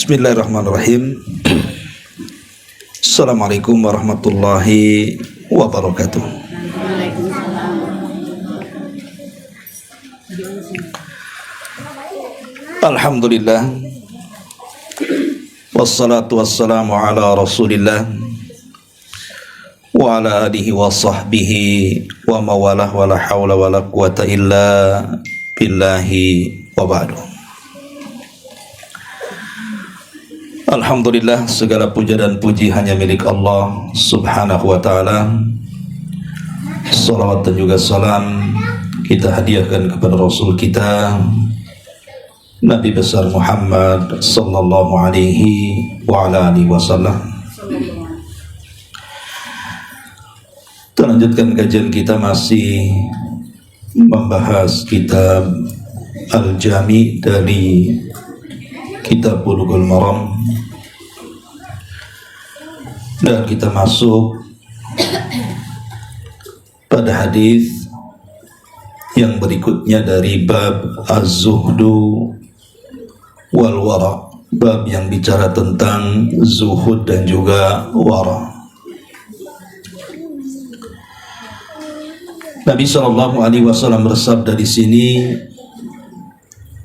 Bismillahirrahmanirrahim. Assalamualaikum warahmatullahi wabarakatuh. Alhamdulillah, wassalatu wassalamu ala rasulillah wa ala alihi wa sahbihi wa mawalah wa la hawla wa la quwata illa billahi wa ba'du. Alhamdulillah, segala puja dan puji hanya milik Allah subhanahu wa ta'ala. Salawat dan juga salam kita hadiahkan kepada Rasul kita Nabi besar Muhammad sallallahu alaihi wa ala alihi wasallam. Kita lanjutkan kajian kita, masih membahas kitab Al-Jami dari kitab Bulughul Maram, dan kita masuk pada hadis yang berikutnya dari bab Az-Zuhdu wal Wara, bab yang bicara tentang zuhud dan juga wara. Nabi SAW bersabda di sini,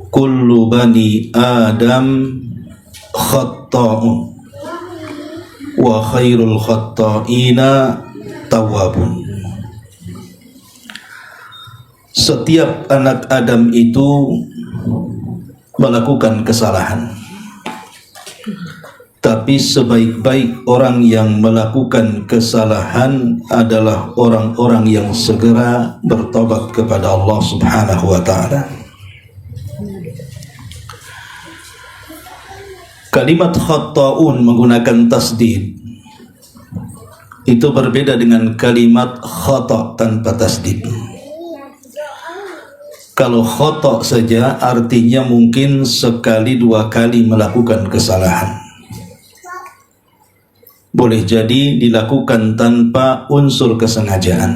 kullu bani Adam khatta'un wa khairul khatta'ina tawwabun. Setiap anak Adam itu melakukan kesalahan, tapi sebaik-baik orang yang melakukan kesalahan adalah orang-orang yang segera bertobat kepada Allah subhanahu wa ta'ala. Kalimat khatta'un menggunakan tasdid itu berbeda dengan kalimat khata' tanpa tasdid. Kalau khata' saja artinya mungkin sekali dua kali melakukan kesalahan, boleh jadi dilakukan tanpa unsur kesengajaan.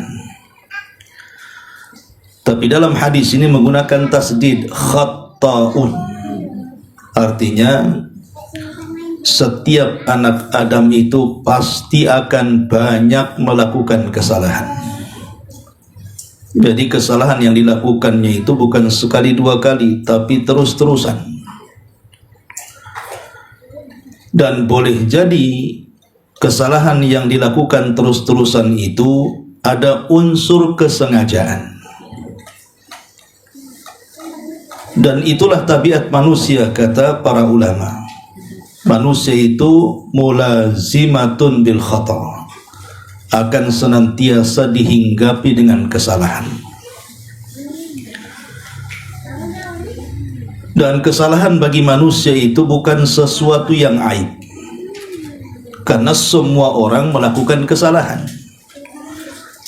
Tapi dalam hadis ini menggunakan tasdid khatta'un, artinya setiap anak Adam itu pasti akan banyak melakukan kesalahan. Jadi kesalahan yang dilakukannya itu bukan sekali dua kali, tapi terus-terusan. Dan boleh jadi kesalahan yang dilakukan terus-terusan itu ada unsur kesengajaan. Dan itulah tabiat manusia, kata para ulama. Manusia itu mulazimatun bil khata', akan senantiasa dihinggapi dengan kesalahan. Dan kesalahan bagi manusia itu bukan sesuatu yang aib, karena semua orang melakukan kesalahan.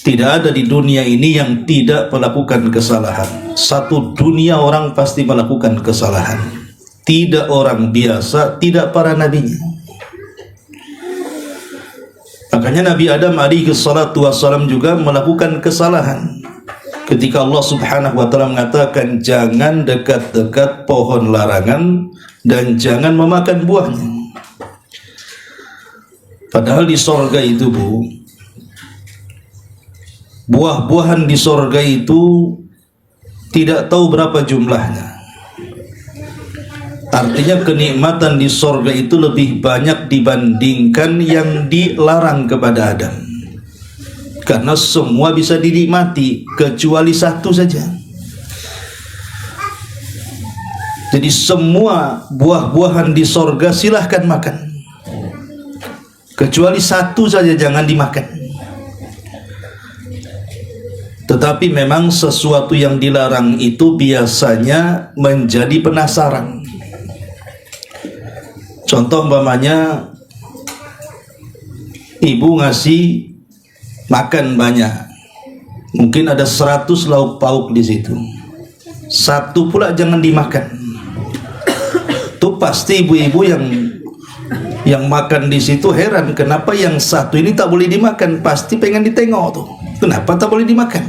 Tidak ada di dunia ini yang tidak melakukan kesalahan. Satu dunia orang pasti melakukan kesalahan. Tidak orang biasa, tidak para nabinya. Makanya Nabi Adam alaihi salatu wassalam juga melakukan kesalahan. Ketika Allah subhanahu wa ta'ala mengatakan jangan dekat-dekat pohon larangan dan jangan memakan buahnya. Padahal di sorga itu, buah-buahan di sorga itu tidak tahu berapa jumlahnya. Artinya kenikmatan di sorga itu lebih banyak dibandingkan yang dilarang kepada Adam, karena semua bisa dinikmati kecuali satu saja. Jadi semua buah-buahan di sorga silahkan makan, kecuali satu saja jangan dimakan. Tetapi memang sesuatu yang dilarang itu biasanya menjadi penasaran. Contoh umpamanya ibu ngasih makan banyak, mungkin ada 100 lauk pauk di situ, satu pula jangan dimakan. Tuh pasti ibu-ibu yang makan di situ heran, kenapa yang satu ini tak boleh dimakan? Pasti pengen ditengok tuh, kenapa tak boleh dimakan?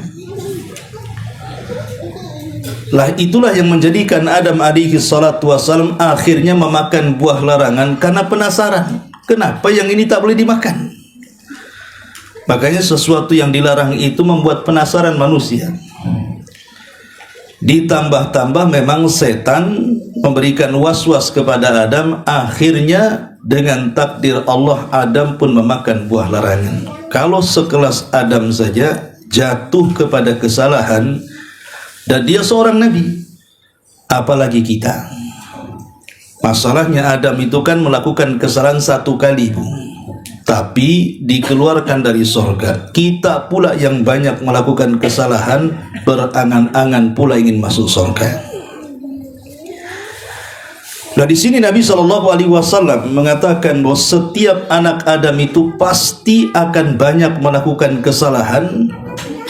Lah itulah yang menjadikan Adam alaihi salatu wassalam akhirnya memakan buah larangan karena penasaran. Kenapa yang ini tak boleh dimakan? Makanya sesuatu yang dilarang itu membuat penasaran manusia. Ditambah-tambah memang setan memberikan was-was kepada Adam. Akhirnya dengan takdir Allah, Adam pun memakan buah larangan. Kalau sekelas Adam saja jatuh kepada kesalahan, dan dia seorang nabi, apalagi kita. Masalahnya Adam itu kan melakukan kesalahan satu kali, Bu, tapi dikeluarkan dari surga. Kita pula yang banyak melakukan kesalahan, berangan-angan pula ingin masuk surga. Nah, di sini Nabi SAW mengatakan bahwa setiap anak Adam itu pasti akan banyak melakukan kesalahan,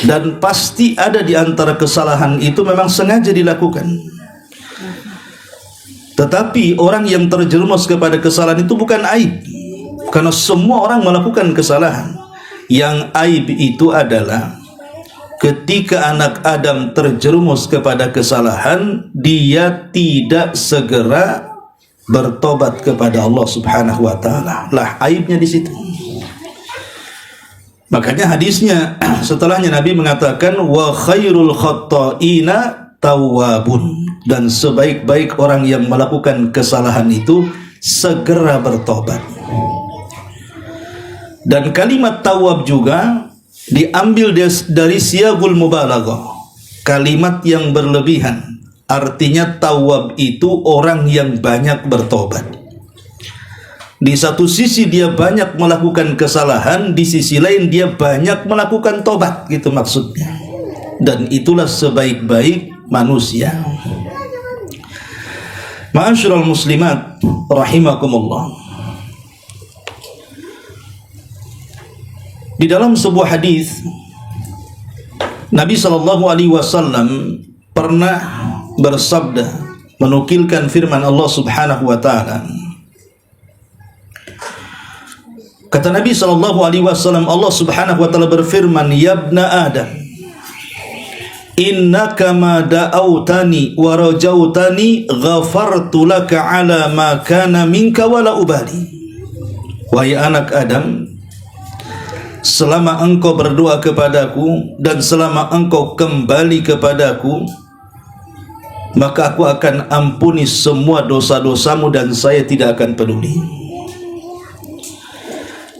dan pasti ada di antara kesalahan itu memang sengaja dilakukan. Tetapi orang yang terjerumus kepada kesalahan itu bukan aib, karena semua orang melakukan kesalahan. Yang aib itu adalah ketika anak Adam terjerumus kepada kesalahan, dia tidak segera bertobat kepada Allah Subhanahu wa taala. Lah aibnya di situ. Makanya hadisnya setelahnya Nabi mengatakan wa khairul khatta'ina tawwabun, dan sebaik-baik orang yang melakukan kesalahan itu segera bertobat. Dan kalimat tawwab juga diambil dari siyagul mubalaghah, kalimat yang berlebihan. Artinya tawwab itu orang yang banyak bertobat. Di satu sisi dia banyak melakukan kesalahan, di sisi lain dia banyak melakukan tobat, gitu maksudnya. Dan itulah sebaik-baik manusia. Ma'asyiral muslimat rahimakumullah. Di dalam sebuah hadis Nabi SAW pernah bersabda, menukilkan firman Allah Subhanahu wa taala. Kata Nabi SAW, Allah Subhanahu wa taala berfirman, "Ya ibna Adam, innaka ma da'autani wa rajautani ghafartu laka ala ma kana minka wa la ubali." Wahai anak Adam, selama engkau berdoa kepadaku dan selama engkau kembali kepadaku, maka aku akan ampuni semua dosa-dosamu dan saya tidak akan peduli.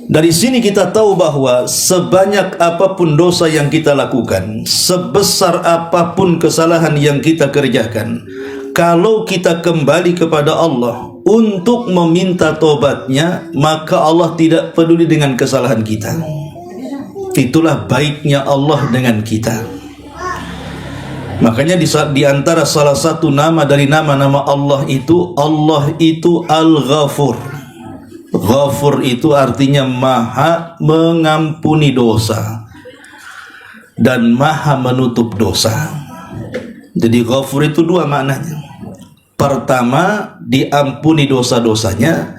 Dari sini kita tahu bahwa sebanyak apapun dosa yang kita lakukan, sebesar apapun kesalahan yang kita kerjakan, kalau kita kembali kepada Allah untuk meminta tobatnya, maka Allah tidak peduli dengan kesalahan kita. Itulah baiknya Allah dengan kita. Makanya di antara salah satu nama dari nama-nama Allah itu Al-Ghafur. Ghafur itu artinya maha mengampuni dosa dan maha menutup dosa. Jadi Ghafur itu dua maknanya. Pertama, diampuni dosa-dosanya.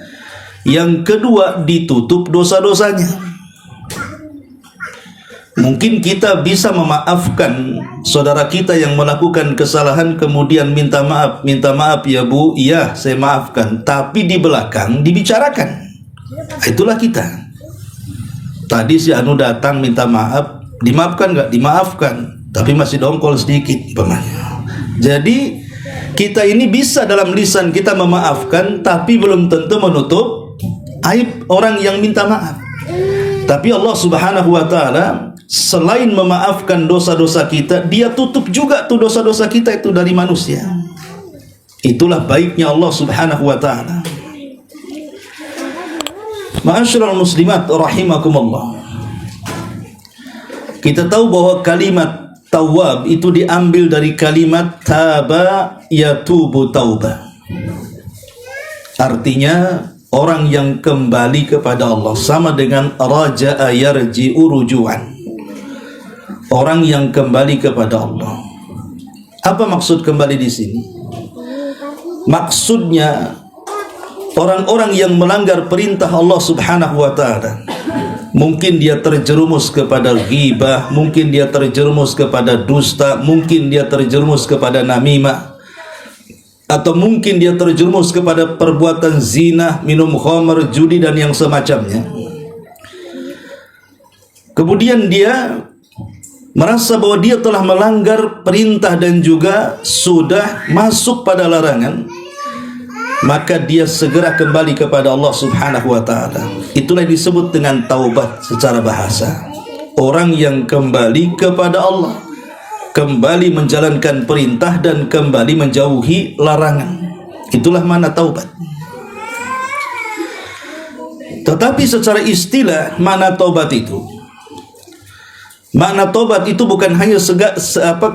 Yang kedua, ditutup dosa-dosanya. Mungkin kita bisa memaafkan saudara kita yang melakukan kesalahan, kemudian minta maaf ya Bu, iya saya maafkan, tapi di belakang dibicarakan. Itulah kita. Tadi si Anu datang minta maaf, dimaafkan nggak? Dimaafkan, tapi masih dongkol sedikit umpamanya. Jadi kita ini bisa dalam lisan kita memaafkan, tapi belum tentu menutup aib orang yang minta maaf. Tapi Allah Subhanahu wa taala selain memaafkan dosa-dosa kita, Dia tutup juga tuh dosa-dosa kita itu dari manusia. Itulah baiknya Allah Subhanahu wa taala. Ma'asyiral muslimat rahimakumullah. Kita tahu bahwa kalimat tawwab itu diambil dari kalimat taba yatubu tauba. Artinya orang yang kembali kepada Allah, sama dengan raja'a yarji'u ruju'an. Orang yang kembali kepada Allah. Apa maksud kembali di sini? Maksudnya orang-orang yang melanggar perintah Allah Subhanahu wa taala, Mungkin dia terjerumus kepada ghibah, mungkin dia terjerumus kepada dusta, mungkin dia terjerumus kepada namimah, atau mungkin dia terjerumus kepada perbuatan zina, minum khamr, judi dan yang semacamnya. Kemudian dia merasa bahwa dia telah melanggar perintah dan juga sudah masuk pada larangan, maka dia segera kembali kepada Allah Subhanahu wa taala. Itulah yang disebut dengan taubat secara bahasa. Orang yang kembali kepada Allah, kembali menjalankan perintah dan kembali menjauhi larangan. Itulah makna taubat. Tetapi secara istilah makna taubat itu, makna taubat itu bukan hanya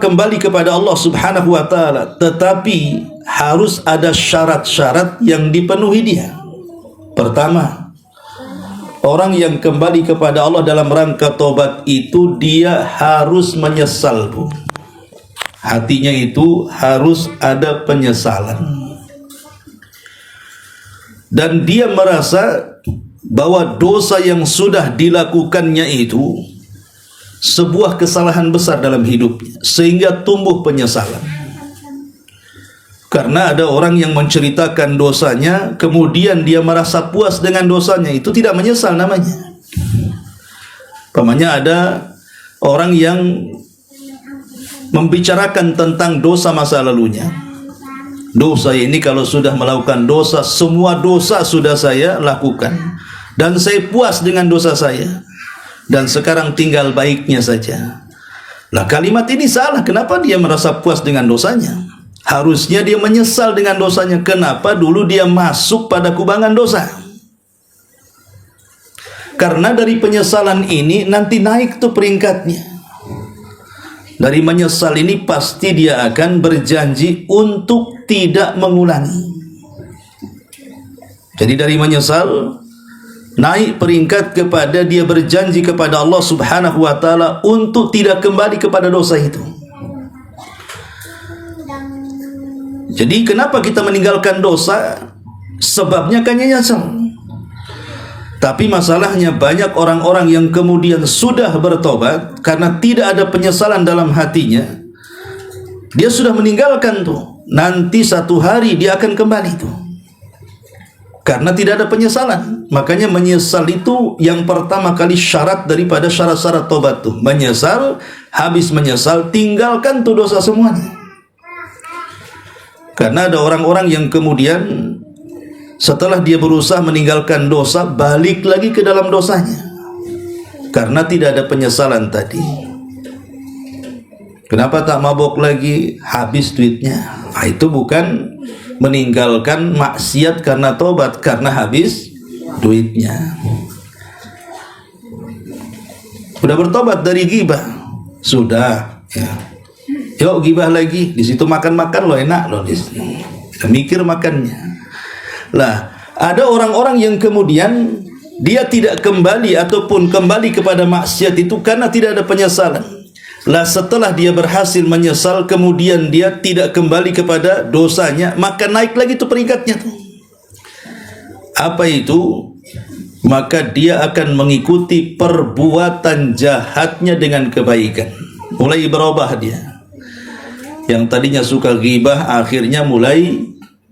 kembali kepada Allah Subhanahu wa taala, tetapi harus ada syarat-syarat yang dipenuhi dia. Pertama, orang yang kembali kepada Allah dalam rangka taubat itu dia harus menyesal, Bu. Hatinya itu harus ada penyesalan. Dan dia merasa bahwa dosa yang sudah dilakukannya itu sebuah kesalahan besar dalam hidupnya, sehingga tumbuh penyesalan. Karena ada orang yang menceritakan dosanya, kemudian dia merasa puas dengan dosanya, itu tidak menyesal namanya. Umpamanya ada orang yang membicarakan tentang dosa masa lalunya. Dosa ini kalau sudah melakukan dosa, semua dosa sudah saya lakukan, dan saya puas dengan dosa saya, dan sekarang tinggal baiknya saja. Lah, kalimat ini salah. Kenapa dia merasa puas dengan dosanya? Harusnya dia menyesal dengan dosanya. Kenapa dulu dia masuk pada kubangan dosa? Karena dari penyesalan ini nanti naik tuh peringkatnya. Dari menyesal ini pasti dia akan berjanji untuk tidak mengulangi. Jadi dari menyesal naik peringkat kepada dia berjanji kepada Allah Subhanahu wa taala untuk tidak kembali kepada dosa itu. Jadi kenapa kita meninggalkan dosa? Sebabnya kan nyesal. Tapi masalahnya banyak orang-orang yang kemudian sudah bertobat karena tidak ada penyesalan dalam hatinya. Dia sudah meninggalkan tuh. Nanti satu hari dia akan kembali tuh. Karena tidak ada penyesalan. Makanya menyesal itu yang pertama kali syarat daripada syarat-syarat tobat tuh. Menyesal, habis menyesal tinggalkan tuh dosa semuanya. Karena ada orang-orang yang kemudian setelah dia berusaha meninggalkan dosa, balik lagi ke dalam dosanya. Karena tidak ada penyesalan tadi. Kenapa tak mabok lagi? Habis duitnya. Nah, itu bukan meninggalkan maksiat karena tobat, karena habis duitnya. Sudah bertobat dari ghibah? Sudah, ya. Yuk gibah lagi, di situ makan-makan lo enak lo, kita mikir makannya. Lah, ada orang-orang yang kemudian dia tidak kembali ataupun kembali kepada maksiat itu karena tidak ada penyesalan. Lah, setelah dia berhasil menyesal, kemudian dia tidak kembali kepada dosanya, maka naik lagi tuh peringkatnya tuh. Apa itu? Maka dia akan mengikuti perbuatan jahatnya dengan kebaikan. Mulai berubah dia. Yang tadinya suka ghibah, akhirnya mulai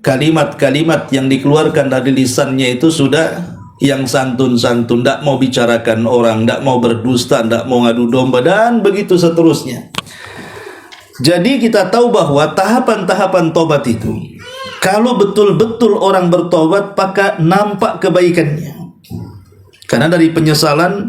kalimat-kalimat yang dikeluarkan dari lisannya itu sudah yang santun-santun, tidak mau bicarakan orang, tidak mau berdusta, tidak mau ngadu domba, dan begitu seterusnya. Jadi kita tahu bahwa tahapan-tahapan tobat itu, kalau betul-betul orang bertobat, maka nampak kebaikannya. Karena dari penyesalan,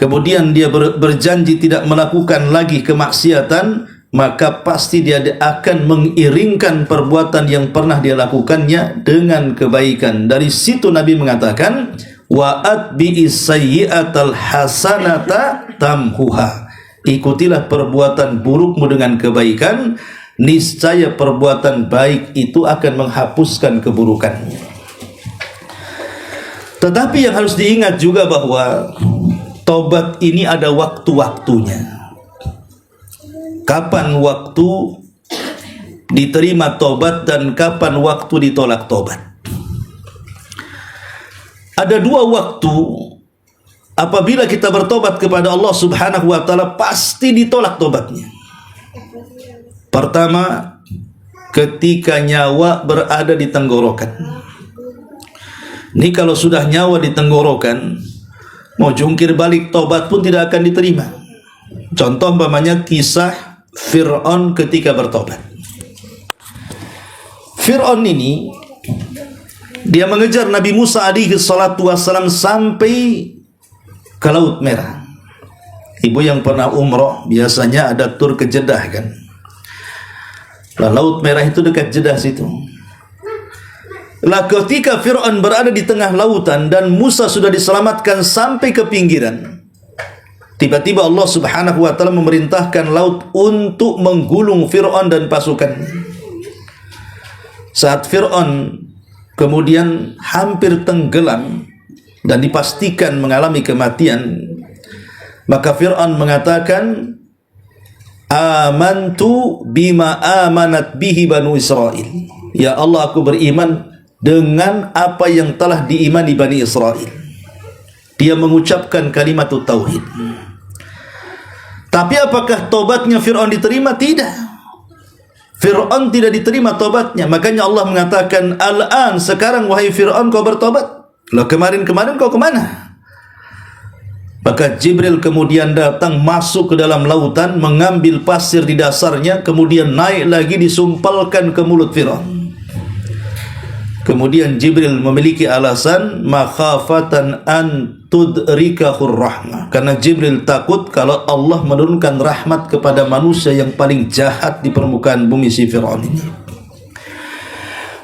kemudian dia berjanji tidak melakukan lagi kemaksiatan, maka pasti dia akan mengiringkan perbuatan yang pernah dia lakukannya dengan kebaikan. Dari situ Nabi mengatakan, wa atbi'is sayyi'atal hasanata tamhuha. Ikutilah perbuatan burukmu dengan kebaikan, niscaya perbuatan baik itu akan menghapuskan keburukannya. Tetapi yang harus diingat juga bahwa tobat ini ada waktu-waktunya. Kapan waktu diterima tobat dan kapan waktu ditolak tobat. Ada dua waktu apabila kita bertobat kepada Allah Subhanahu wa taala pasti ditolak tobatnya. Pertama, ketika nyawa berada di tenggorokan. Ini kalau sudah nyawa di tenggorokan, mau jungkir balik tobat pun tidak akan diterima. Contoh umpamanya kisah Fir'aun ketika bertobat. Fir'aun ini dia mengejar Nabi Musa alaihi salatu wassalam sampai ke Laut Merah. Ibu yang pernah umroh biasanya ada tur ke Jeddah kan. Lah, Laut Merah itu dekat Jeddah situ. Lah, ketika Fir'aun berada di tengah lautan dan Musa sudah diselamatkan sampai ke pinggiran, tiba-tiba Allah Subhanahu wa taala memerintahkan laut untuk menggulung Fir'aun dan pasukannya. Saat Fir'aun kemudian hampir tenggelam dan dipastikan mengalami kematian, maka Fir'aun mengatakan, amantu bima amanat bihi Banu Israel. Ya Allah, aku beriman dengan apa yang telah diimani Bani Israel. Dia mengucapkan kalimat tauhid. Tapi apakah tobatnya Fir'aun diterima? Tidak. Fir'aun tidak diterima tobatnya. Makanya Allah mengatakan, al-an, sekarang wahai Fir'aun kau bertobat. Loh, kemarin-kemarin kau kemana? Maka Jibril kemudian datang masuk ke dalam lautan, mengambil pasir di dasarnya, kemudian naik lagi disumpalkan ke mulut Fir'aun. Kemudian Jibril memiliki alasan makhafatan an tudrikahur rahmah, karena Jibril takut kalau Allah menurunkan rahmat kepada manusia yang paling jahat di permukaan bumi, si Fir'aun ini.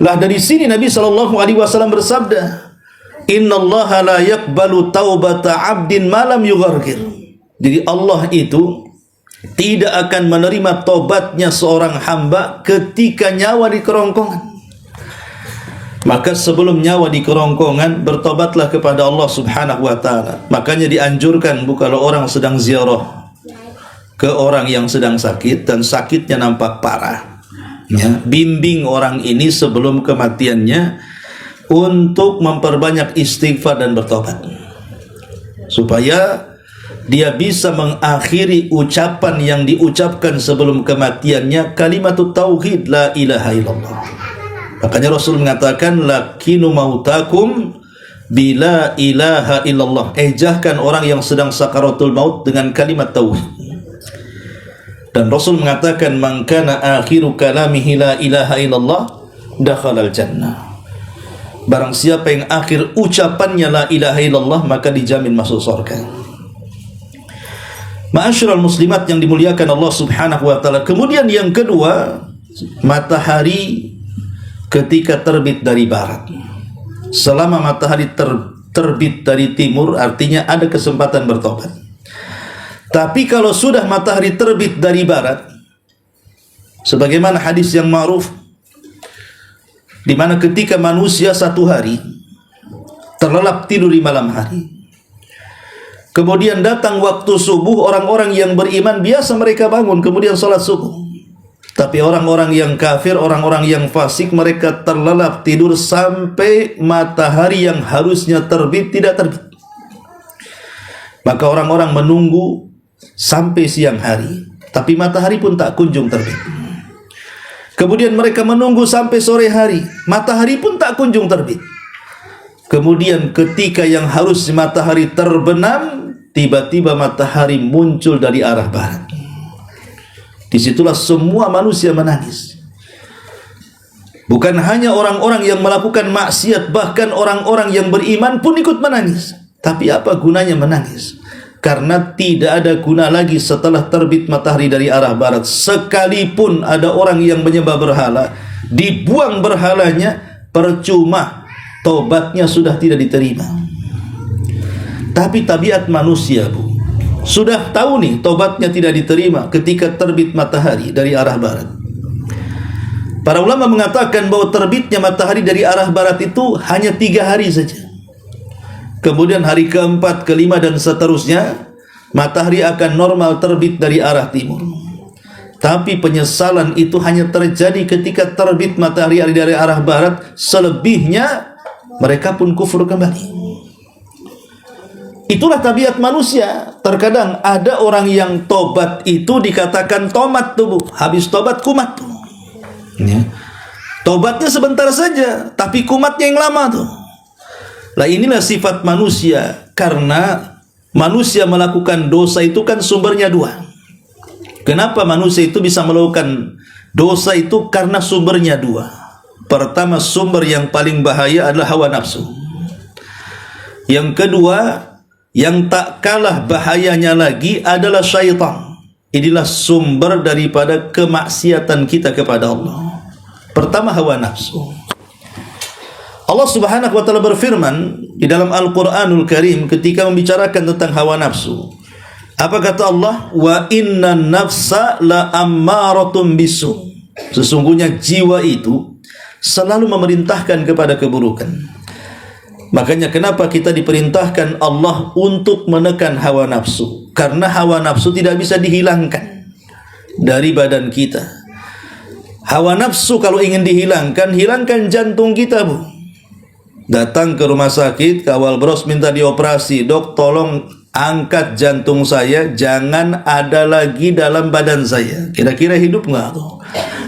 Lah, dari sini Nabi SAW bersabda, innallaha la yaqbalu taubata abdin malam yughargir. Jadi Allah itu tidak akan menerima tobatnya seorang hamba ketika nyawa di kerongkongan. Maka sebelum nyawa di kerongkongan, bertobatlah kepada Allah Subhanahu wa taala. Makanya dianjurkan kalau orang sedang ziarah ke orang yang sedang sakit dan sakitnya nampak parah, ya, bimbing orang ini sebelum kematiannya untuk memperbanyak istighfar dan bertobat, supaya dia bisa mengakhiri ucapan yang diucapkan sebelum kematiannya, kalimat tauhid la ilaha illallah. Makanya Rasul mengatakan, lakinu mautakum bila ilaha illallah. Ejahkan orang yang sedang sakaratul maut dengan kalimat tauhid. Dan Rasul mengatakan, man kana akhiru kalamihi la ilaha illallah dakhalal jannah. Barang siapa yang akhir ucapannya la ilaha illallah, maka dijamin masuk surga. Ma'asyiral muslimat yang dimuliakan Allah Subhanahu wa taala. Kemudian yang kedua, matahari ketika terbit dari barat. Selama matahari terbit dari timur, artinya ada kesempatan bertobat. Tapi kalau sudah matahari terbit dari barat, sebagaimana hadis yang ma'ruf, di mana ketika manusia satu hari terlelap tidur di malam hari, kemudian datang waktu subuh, orang-orang yang beriman biasa mereka bangun kemudian sholat subuh. Tapi orang-orang yang kafir, orang-orang yang fasik, mereka terlelap tidur sampai matahari yang harusnya terbit tidak terbit. Maka orang-orang menunggu sampai siang hari, tapi matahari pun tak kunjung terbit. Kemudian mereka menunggu sampai sore hari, matahari pun tak kunjung terbit. Kemudian ketika yang harus matahari terbenam, tiba-tiba matahari muncul dari arah barat. Disitulah semua manusia menangis. Bukan hanya orang-orang yang melakukan maksiat, bahkan orang-orang yang beriman pun ikut menangis. Tapi apa gunanya menangis? Karena tidak ada guna lagi setelah terbit matahari dari arah barat. Sekalipun ada orang yang menyembah berhala, dibuang berhalanya, percuma, tobatnya sudah tidak diterima. Tapi tabiat manusia, Bu, sudah tahu nih tobatnya tidak diterima ketika terbit matahari dari arah barat. Para ulama mengatakan bahwa terbitnya matahari dari arah barat itu hanya 3 hari saja. Kemudian hari keempat, kelima dan seterusnya matahari akan normal terbit dari arah timur. Tapi penyesalan itu hanya terjadi ketika terbit matahari dari arah barat. Selebihnya mereka pun kufur kembali. Itulah tabiat manusia. Terkadang ada orang yang tobat itu dikatakan tomat tubuh, habis tobat kumat tuh. Ya. Tobatnya sebentar saja, tapi kumatnya yang lama tuh. Lah inilah sifat manusia, karena manusia melakukan dosa itu kan sumbernya dua. Kenapa manusia itu bisa melakukan dosa itu? Karena sumbernya dua. Pertama, sumber yang paling bahaya adalah hawa nafsu. Yang kedua, yang tak kalah bahayanya lagi adalah syaitan. Inilah sumber daripada kemaksiatan kita kepada Allah. Pertama, hawa nafsu. Allah Subhanahu wa taala berfirman di dalam Al-Qur'anul Karim ketika membicarakan tentang hawa nafsu. Apa kata Allah? Wa inna nafsa la ammaratun bisu. Sesungguhnya jiwa itu selalu memerintahkan kepada keburukan. Makanya kenapa kita diperintahkan Allah untuk menekan hawa nafsu? Karena hawa nafsu tidak bisa dihilangkan dari badan kita. Hawa nafsu kalau ingin dihilangkan, hilangkan jantung kita, Bu. Datang ke rumah sakit, kawal bros minta dioperasi. Dok, tolong angkat jantung saya, jangan ada lagi dalam badan saya. Kira-kira hidup nggak tuh?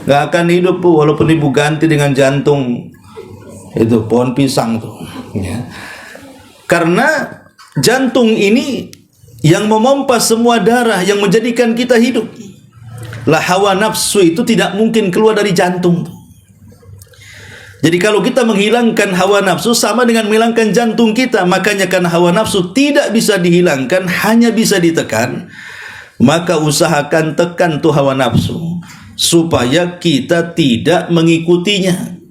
Nggak akan hidup, Bu, walaupun ibu ganti dengan jantung itu pohon pisang tuh. Ya. Karena jantung ini yang memompa semua darah yang menjadikan kita hidup. Lah hawa nafsu itu tidak mungkin keluar dari jantung. Jadi kalau kita menghilangkan hawa nafsu sama dengan menghilangkan jantung kita. Makanya karena hawa nafsu tidak bisa dihilangkan, hanya bisa ditekan, maka usahakan tekan tuh hawa nafsu supaya kita tidak mengikutinya.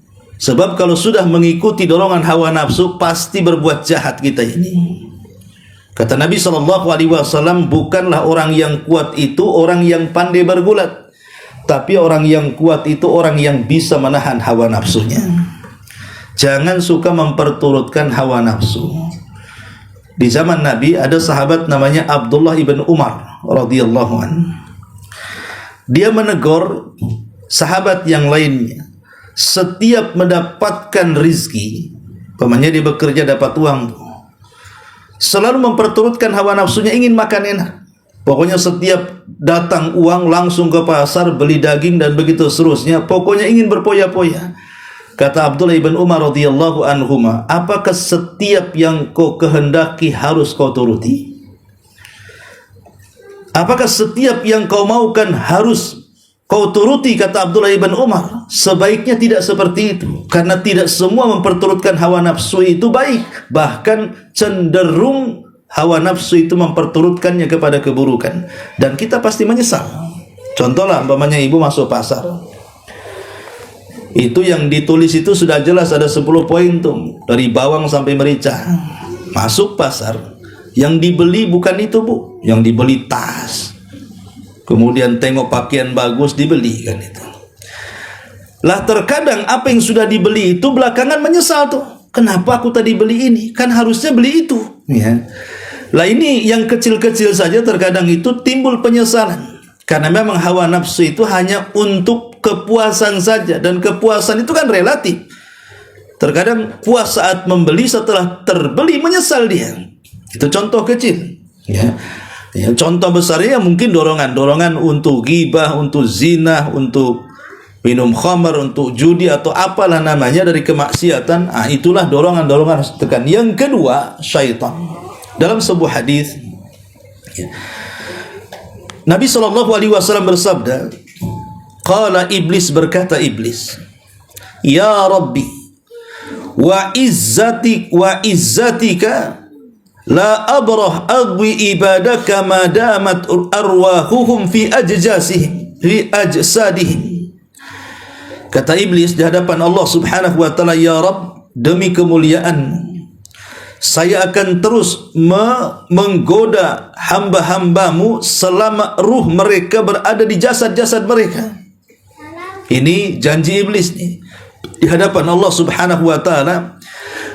Sebab kalau sudah mengikuti dorongan hawa nafsu, pasti berbuat jahat kita ini. Kata Nabi SAW, bukanlah orang yang kuat itu orang yang pandai bergulat, tapi orang yang kuat itu orang yang bisa menahan hawa nafsunya. Jangan suka memperturutkan hawa nafsu. Di zaman Nabi ada sahabat namanya Abdullah ibn Umar radhiyallahu anhu. Dia menegur sahabat yang lainnya. Setiap mendapatkan rizki, pamannya dia bekerja dapat uang, selalu memperturutkan hawa nafsunya, ingin makan enak. Pokoknya setiap datang uang langsung ke pasar beli daging dan begitu seterusnya. Pokoknya ingin berpoya-poya. Kata Abdullah ibn Umar radhiyallahu anhuma, apakah setiap yang kau kehendaki harus kau turuti? Apakah setiap yang kau maukan harus kau turuti? Kata Abdullah ibn Umar, sebaiknya tidak seperti itu. Karena tidak semua memperturutkan hawa nafsu itu baik. Bahkan cenderung hawa nafsu itu memperturutkannya kepada keburukan. Dan kita pasti menyesal. Contohlah, umpamanya ibu masuk pasar. Itu yang ditulis itu sudah jelas ada 10 poin tuh. Dari bawang sampai merica. Masuk pasar. Yang dibeli bukan itu, Bu. Yang dibeli tas. Kemudian tengok pakaian bagus, dibeli kan itu. Lah terkadang apa yang sudah dibeli itu belakangan menyesal tuh. Kenapa aku tadi beli ini? Kan harusnya beli itu. Ya. Lah ini yang kecil-kecil saja terkadang itu timbul penyesalan. Karena memang hawa nafsu itu hanya untuk kepuasan saja. Dan kepuasan itu kan relatif. Terkadang puas saat membeli, setelah terbeli menyesal dia. Itu contoh kecil. Ya. Ya, contoh besarnya mungkin dorongan untuk ghibah, untuk zina, untuk minum khamar, untuk judi atau apalah namanya dari kemaksiatan. Itulah dorongan-dorongan harus tekan. Yang kedua, syaitan. Dalam sebuah hadis, ya, Nabi SAW bersabda, qala iblis, berkata iblis, ya Rabbi, wa izzatika la abrah agwi ibadaka ma damat arwahuhum fi ajsadihim. Kata iblis di hadapan Allah Subhanahu wa taala, ya Rabb, demi kemuliaan saya akan terus menggoda hamba-hambamu selama ruh mereka berada di jasad-jasad mereka. Ini janji iblis nih di hadapan Allah Subhanahu wa taala,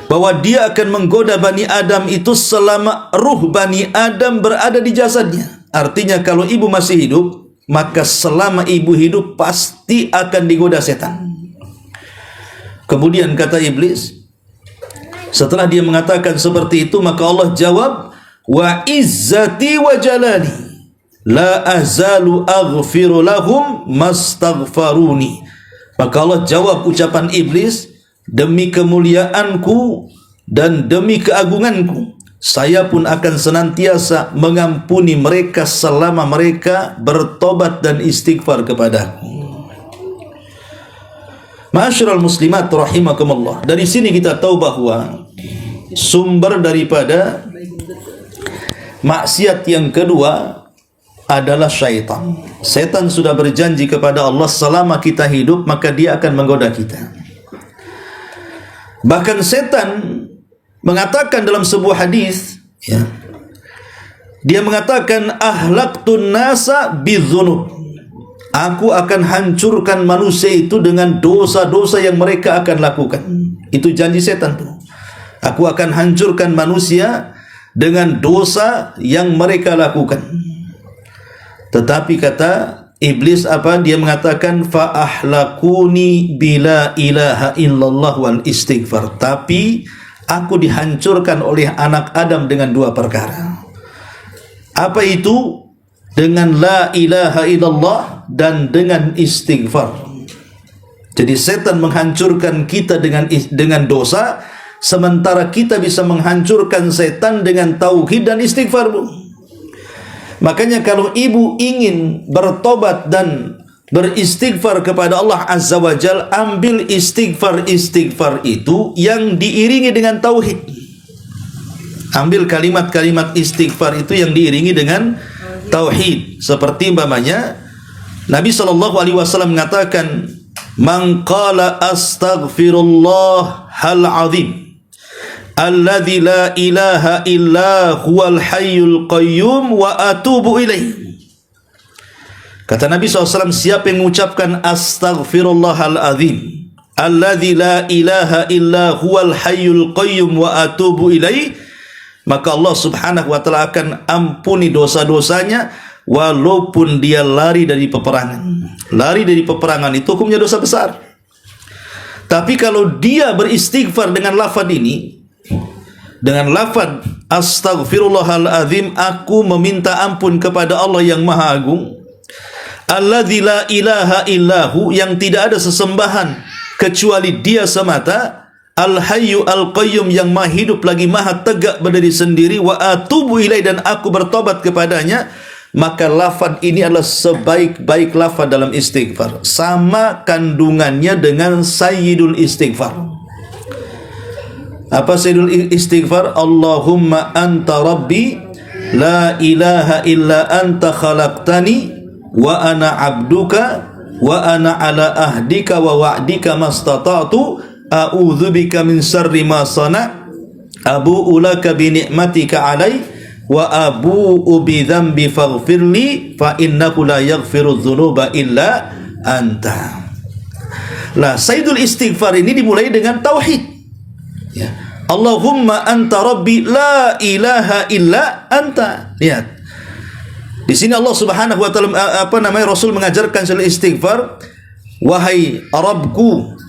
bahwa dia akan menggoda Bani Adam itu selama ruh Bani Adam berada di jasadnya. Artinya kalau ibu masih hidup, maka selama ibu hidup pasti akan digoda setan. Kemudian kata iblis, setelah dia mengatakan seperti itu, maka Allah jawab, wa izzati wa jalali la azalu aghfiru lahum mastaghfaruni. Maka Allah jawab ucapan iblis, demi kemuliaanku dan demi keagunganku, saya pun akan senantiasa mengampuni mereka selama mereka bertobat dan istighfar kepadaku. Ma'asyiral muslimat rahimakumullah. Dari sini kita tahu bahwa sumber daripada maksiat yang kedua adalah syaitan. Setan sudah berjanji kepada Allah, selama kita hidup maka dia akan menggoda kita. Bahkan setan mengatakan dalam sebuah hadis, ya, dia mengatakan ahlaqtun nasa bidzunub. Aku akan hancurkan manusia itu dengan dosa-dosa yang mereka akan lakukan. Itu janji setan tuh. Aku akan hancurkan manusia dengan dosa yang mereka lakukan. Tetapi kata iblis apa? Dia mengatakan fa ahlakuni bila ilaha illallah wal istighfar. Tapi aku dihancurkan oleh anak Adam dengan dua perkara. Apa itu? Dengan la ilaha illallah dan dengan istighfar. Jadi setan menghancurkan kita dengan dosa, sementara kita bisa menghancurkan setan dengan tauhid dan istighfar. Makanya kalau ibu ingin bertobat dan beristighfar kepada Allah Azza wa Jal, ambil istighfar itu yang diiringi dengan tauhid. Ambil kalimat-kalimat istighfar itu yang diiringi dengan tauhid. Seperti umpamanya Nabi SAW mengatakan, man qala astaghfirullah hal azim alladzi la ilaha illa huwal hayyul qayyum wa atubu ilaih. Kata Nabi SAW, siapa yang mengucapkan astaghfirullah hal azim alladzi la ilaha illa huwal hayyul qayyum wa atubu ilaih, maka Allah Subhanahu wa taala akan ampuni dosa-dosanya walaupun dia lari dari peperangan. Lari dari peperangan itu hukumnya dosa besar. Tapi kalau dia beristighfar dengan lafaz ini, dengan lafaz astaghfirullahal azim, aku meminta ampun kepada Allah yang Maha Agung, alladzi la ilaha illahu, yang tidak ada sesembahan kecuali dia semata, Al-Hayyu Al-Qayyum, yang maha hidup lagi maha tegak berdiri sendiri, wa atubu ilai, dan aku bertobat kepadanya, maka lafaz ini adalah sebaik-baik lafaz dalam istighfar. Sama kandungannya dengan sayyidul istighfar. Apa sayyidul istighfar? Allahumma anta rabbi la ilaha illa anta khalaqtani wa ana abduka wa ana ala ahdika wa wa'dika mastata'tu a'udzubika min syarri ma sana' abu'u laka bi ni'matika 'alai wa abu'u bi dzambi faghfirli fa innahu la yaghfiru dzunuba illa anta. Lah, sayyidul istighfar ini dimulai dengan tauhid. Ya. Allahumma anta rabbi la ilaha illa anta. Lihat. Di sini Allah Subhanahu wa taala Rasul mengajarkan sayyidul istighfar, wahai Rabbku,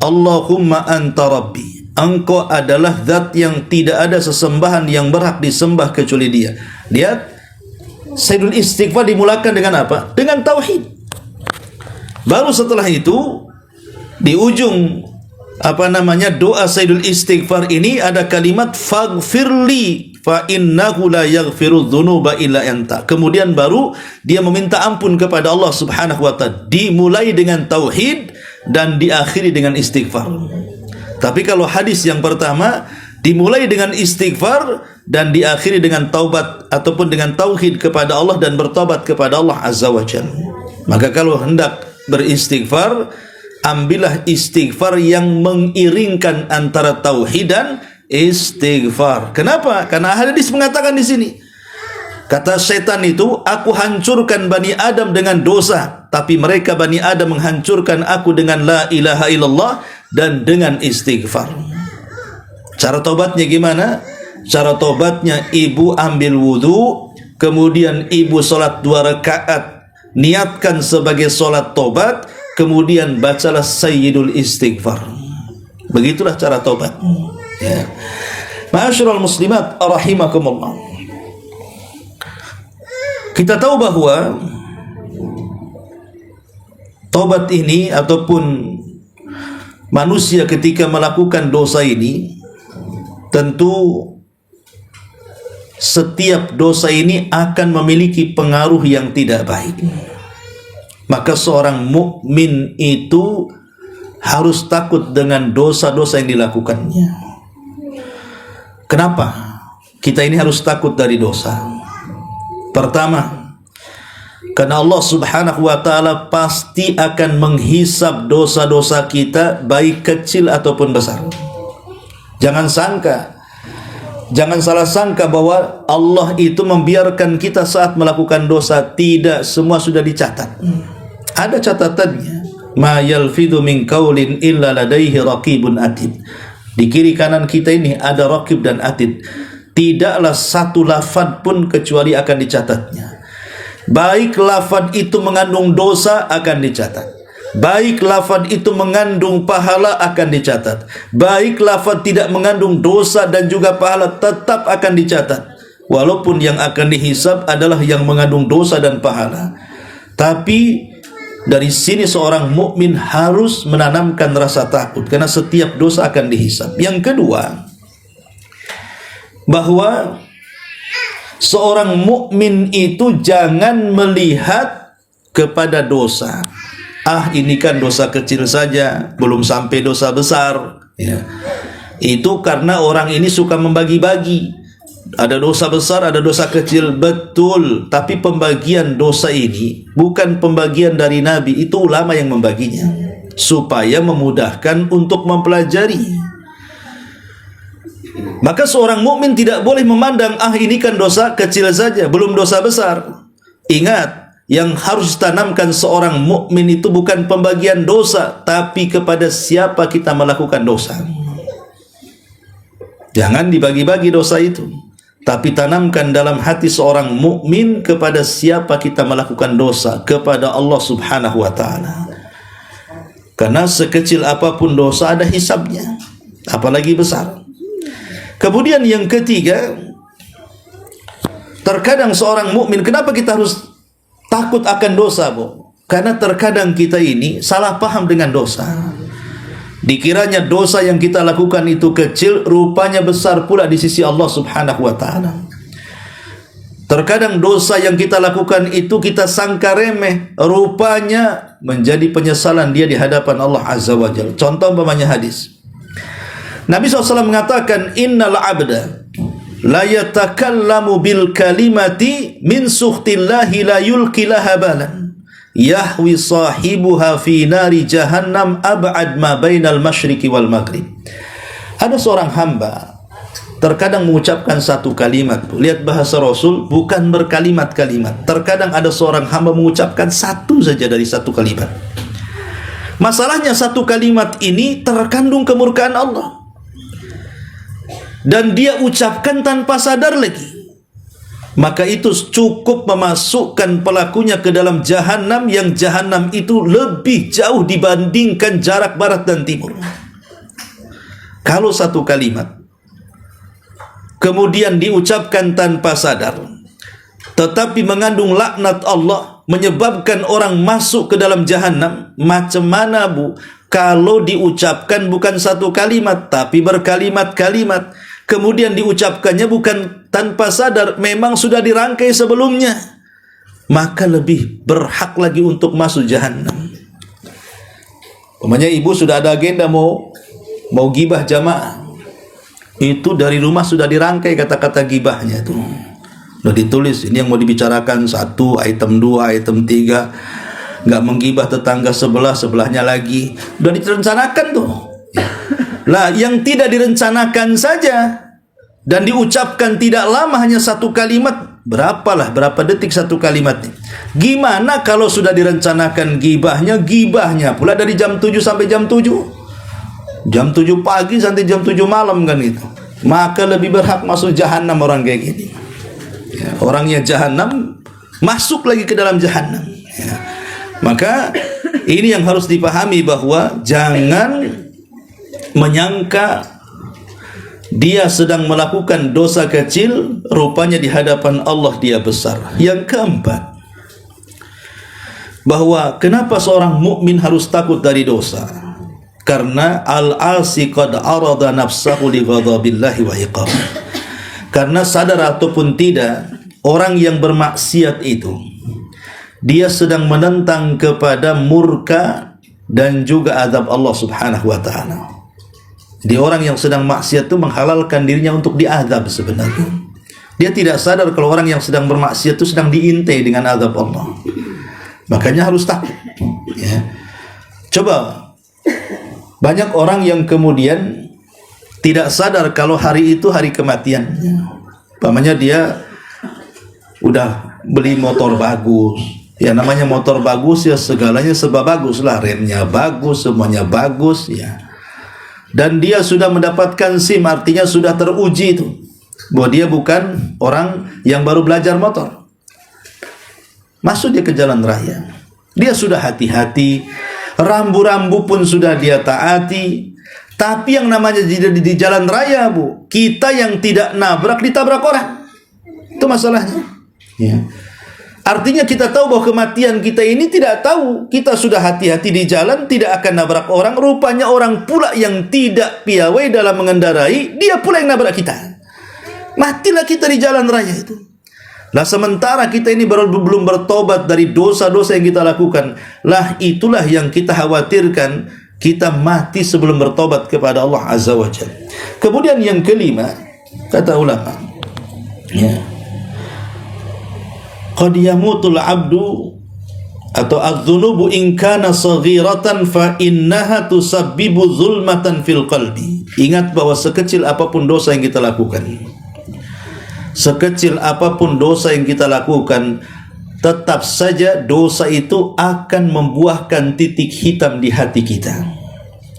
Allahumma anta rabbi, engkau adalah zat yang tidak ada sesembahan yang berhak disembah kecuali dia. Lihat, sayyidul istighfar dimulakan dengan apa? Dengan tauhid. Baru setelah itu di ujung doa sayyidul istighfar ini ada kalimat faghfirli fa innahu la yaghfiru dzunuba illa anta. Kemudian baru dia meminta ampun kepada Allah Subhanahu wa taala, dimulai dengan tauhid dan diakhiri dengan istighfar. Tapi kalau hadis yang pertama dimulai dengan istighfar dan diakhiri dengan taubat ataupun dengan tauhid kepada Allah dan bertobat kepada Allah Azza wa Jalla. Maka kalau hendak beristighfar, ambillah istighfar yang mengiringkan antara tauhid dan istighfar. Kenapa? Karena hadis mengatakan di sini, kata setan itu, aku hancurkan Bani Adam dengan dosa, tapi mereka Bani Adam menghancurkan aku dengan la ilaha illallah dan dengan istighfar. Cara tobatnya gimana? Cara tobatnya, ibu ambil wudu, kemudian ibu sholat 2 rakaat, niatkan sebagai sholat tobat, kemudian bacalah sayyidul istighfar. Begitulah cara tobat. Ya. Ma'asyiral muslimat rahimakumullah. Kita tahu bahwa tobat ini ataupun manusia ketika melakukan dosa ini, tentu setiap dosa ini akan memiliki pengaruh yang tidak baik. Maka seorang mukmin itu harus takut dengan dosa-dosa yang dilakukannya. Kenapa kita ini harus takut dari dosa? Pertama, karena Allah Subhanahu wa ta'ala pasti akan menghisab dosa-dosa kita, baik kecil ataupun besar. Jangan salah sangka bahwa Allah itu membiarkan kita saat melakukan dosa. Tidak, semua sudah dicatat. Ada catatannya. Ma yalfidu min qaulin illa ladaihi raqibun atid. Di kiri kanan kita ini ada raqib dan atid. Tidaklah satu lafaz pun kecuali akan dicatatnya. Baik lafaz itu mengandung dosa akan dicatat, baik lafaz itu mengandung pahala akan dicatat, baik lafaz tidak mengandung dosa dan juga pahala tetap akan dicatat. Walaupun yang akan dihisab adalah yang mengandung dosa dan pahala. Tapi dari sini seorang mukmin harus menanamkan rasa takut, karena setiap dosa akan dihisab. Yang kedua, bahwa seorang mukmin itu jangan melihat kepada dosa. Ini kan dosa kecil saja, belum sampai dosa besar. Ya. Itu karena orang ini suka membagi-bagi. Ada dosa besar, ada dosa kecil, betul. Tapi pembagian dosa ini bukan pembagian dari Nabi, itu ulama yang membaginya supaya memudahkan untuk mempelajari. Maka seorang mukmin tidak boleh memandang ini kan dosa kecil saja, belum dosa besar. Ingat, yang harus ditanamkan seorang mukmin itu bukan pembagian dosa, tapi kepada siapa kita melakukan dosa. Jangan dibagi-bagi dosa itu, tapi tanamkan dalam hati seorang mukmin kepada siapa kita melakukan dosa, kepada Allah Subhanahu wa ta'ala. Karena sekecil apapun dosa ada hisabnya, apalagi besar. Kemudian yang ketiga, terkadang seorang mukmin, kenapa kita harus takut akan dosa, Bu? Karena terkadang kita ini salah paham dengan dosa. Dikiranya dosa yang kita lakukan itu kecil, rupanya besar pula di sisi Allah Subhanahu wa ta'ala. Terkadang dosa yang kita lakukan itu kita sangka remeh, rupanya menjadi penyesalan dia di hadapan Allah Azza wa Jalla. Contoh umpamanya hadis Nabi SAW mengatakan, innal abda la yatakallamu bil kalimati min sukhtillahi la yulqi laha balan yahwi sahibuha fi nari jahannam ab'ad ma bainal masyriqi wal maghrib. Ada seorang hamba terkadang mengucapkan satu kalimat. Lihat bahasa Rasul, bukan berkalimat-kalimat. Terkadang ada seorang hamba mengucapkan satu saja dari satu kalimat. Masalahnya satu kalimat ini terkandung kemurkaan Allah, dan dia ucapkan tanpa sadar lagi. Maka itu cukup memasukkan pelakunya ke dalam jahanam, yang jahanam itu lebih jauh dibandingkan jarak barat dan timur. Kalau satu kalimat kemudian diucapkan tanpa sadar, tetapi mengandung laknat Allah, menyebabkan orang masuk ke dalam jahanam, macam mana, Bu, kalau diucapkan bukan satu kalimat tapi berkalimat-kalimat, kemudian diucapkannya bukan tanpa sadar, memang sudah dirangkai sebelumnya, maka lebih berhak lagi untuk masuk jahanam. Umpamanya ibu sudah ada agenda mau gibah jamaah, itu dari rumah sudah dirangkai kata-kata gibahnya itu, sudah ditulis, ini yang mau dibicarakan 1, item 2, item 3, nggak menggibah tetangga sebelah, sebelahnya lagi, sudah direncanakan tuh. Lah, yang tidak direncanakan saja dan diucapkan tidak lama, hanya satu kalimat, berapa detik satu kalimatnya. Gimana kalau sudah direncanakan gibahnya pula dari jam 7 sampai jam 7, jam 7 pagi sampai jam 7 malam kan itu. Maka lebih berhak masuk jahanam orang kayak gini. Ya, orangnya jahanam, masuk lagi ke dalam jahanam. Ya. Maka ini yang harus dipahami, bahwa jangan menyangka dia sedang melakukan dosa kecil, rupanya di hadapan Allah dia besar. Yang keempat, bahwa kenapa seorang mukmin harus takut dari dosa? Karena al-asi qad arada nafsahu li ghadabillahi wa iqab. Karena sadar ataupun tidak, orang yang bermaksiat itu dia sedang menentang kepada murka dan juga azab Allah Subhanahu wa taala. Di orang yang sedang maksiat itu menghalalkan dirinya untuk diazab sebenarnya. Dia tidak sadar kalau orang yang sedang bermaksiat itu sedang diintai dengan azab Allah. Makanya harus takut. Ya. Coba, banyak orang yang kemudian tidak sadar kalau hari itu hari kematian. Umpamanya dia udah beli motor bagus. Ya namanya motor bagus ya segalanya serba bagus lah. Remnya bagus, semuanya bagus ya. Dan dia sudah mendapatkan SIM, artinya sudah teruji itu bahwa dia bukan orang yang baru belajar motor. Masuk dia ke jalan raya, dia sudah hati-hati, rambu-rambu pun sudah dia taati. Tapi yang namanya di jalan raya, Bu, kita yang tidak nabrak ditabrak orang. Itu masalahnya. Ya. Artinya kita tahu bahwa kematian kita ini tidak tahu. Kita sudah hati-hati di jalan, tidak akan nabrak orang. Rupanya orang pula yang tidak piawai dalam mengendarai, dia pula yang nabrak kita. Matilah kita di jalan raya itu. Lah sementara kita ini belum bertobat dari dosa-dosa yang kita lakukan. Lah itulah yang kita khawatirkan, kita mati sebelum bertobat kepada Allah Azza wa Jalla. Kemudian yang kelima, kata ulama, ya, qad yamutul abdu atau adz-dzunubu in kana saghiratan fa innaha tusabbibu zulmatan fil qalbi. Ingat bahwa sekecil apapun dosa yang kita lakukan, sekecil apapun dosa yang kita lakukan, tetap saja dosa itu akan membuahkan titik hitam di hati kita.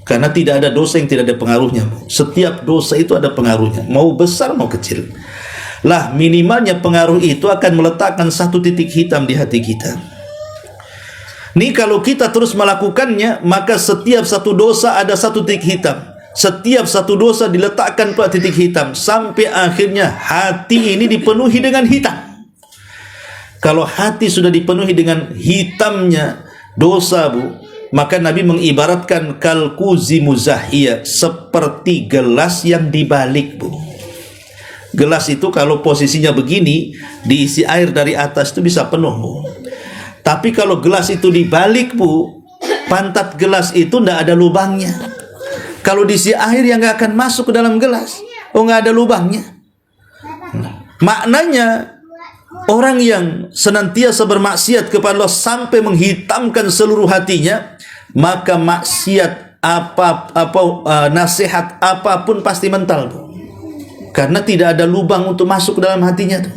Karena tidak ada dosa yang tidak ada pengaruhnya. Setiap dosa itu ada pengaruhnya, mau besar mau kecil. Lah minimalnya pengaruh itu akan meletakkan satu titik hitam di hati kita. Nih kalau kita terus melakukannya, maka setiap satu dosa ada satu titik hitam. Setiap satu dosa diletakkan pada titik hitam, sampai akhirnya hati ini dipenuhi dengan hitam. Kalau hati sudah dipenuhi dengan hitamnya dosa, Bu, maka Nabi mengibaratkan kalkuzi muzahiyah, seperti gelas yang dibalik, Bu. Gelas itu kalau posisinya begini, diisi air dari atas itu bisa penuh, Bu. Tapi kalau gelas itu dibalik, Bu, pantat gelas itu tidak ada lubangnya. Kalau diisi air yang nggak akan masuk ke dalam gelas. Oh, nggak ada lubangnya. Maknanya orang yang senantiasa bermaksiat kepada Allah sampai menghitamkan seluruh hatinya, maka maksiat nasihat apapun pasti mental, Bu. Karena tidak ada lubang untuk masuk ke dalam hatinya tuh.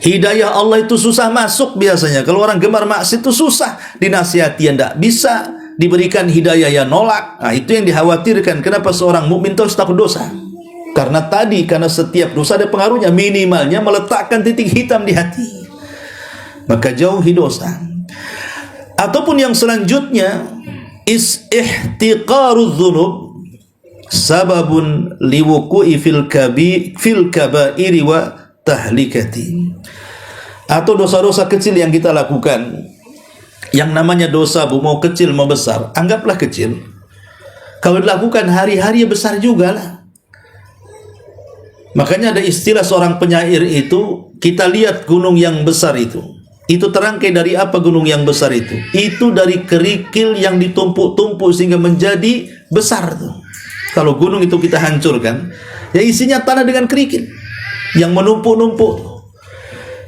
Hidayah Allah itu susah masuk biasanya. Kalau orang gemar maksiat itu susah dinasihati, yang tidak bisa diberikan hidayah, ya nolak. Nah, itu yang dikhawatirkan. Kenapa seorang mukmin terus takut dosa? Karena setiap dosa ada pengaruhnya. Minimalnya meletakkan titik hitam di hati. Maka jauhi dosa. Ataupun yang selanjutnya, ihtiqarudz dzunub sababun liwuku'i fil kabairi wa tahlikati. Atau dosa-dosa kecil yang kita lakukan. Yang namanya dosa, Bu, mau kecil mau besar, anggaplah kecil. Kalau dilakukan hari-hari ya besar juga lah. Makanya ada istilah seorang penyair itu, kita lihat gunung yang besar itu terangkai dari apa gunung yang besar itu? Itu dari kerikil yang ditumpuk-tumpuk sehingga menjadi besar tuh. Kalau gunung itu kita hancurkan, ya isinya tanah dengan kerikil yang menumpuk-numpuk.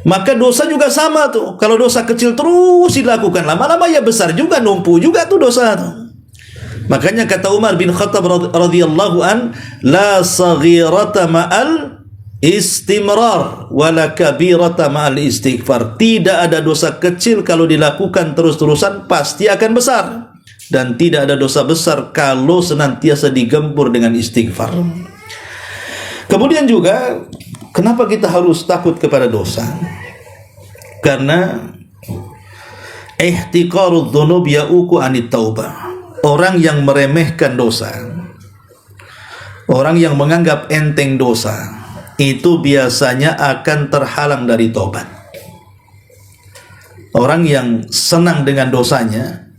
Maka dosa juga sama tuh. Kalau dosa kecil terus dilakukan, lama-lama ya besar juga, numpuk juga tuh dosa tuh. Makanya kata Umar bin Khattab radhiyallahu an, la saghirata ma'al istimrar wala kabirata ma'al istighfar. Tidak ada dosa kecil kalau dilakukan terus-terusan pasti akan besar. Dan tidak ada dosa besar kalau senantiasa digempur dengan istighfar. Kemudian juga, kenapa kita harus takut kepada dosa? Karena ihtiqarudz dzunub ya'uqu anit taubah. Orang yang meremehkan dosa, Orang yang menganggap enteng dosa itu biasanya akan terhalang dari tobat. Orang yang senang dengan dosanya,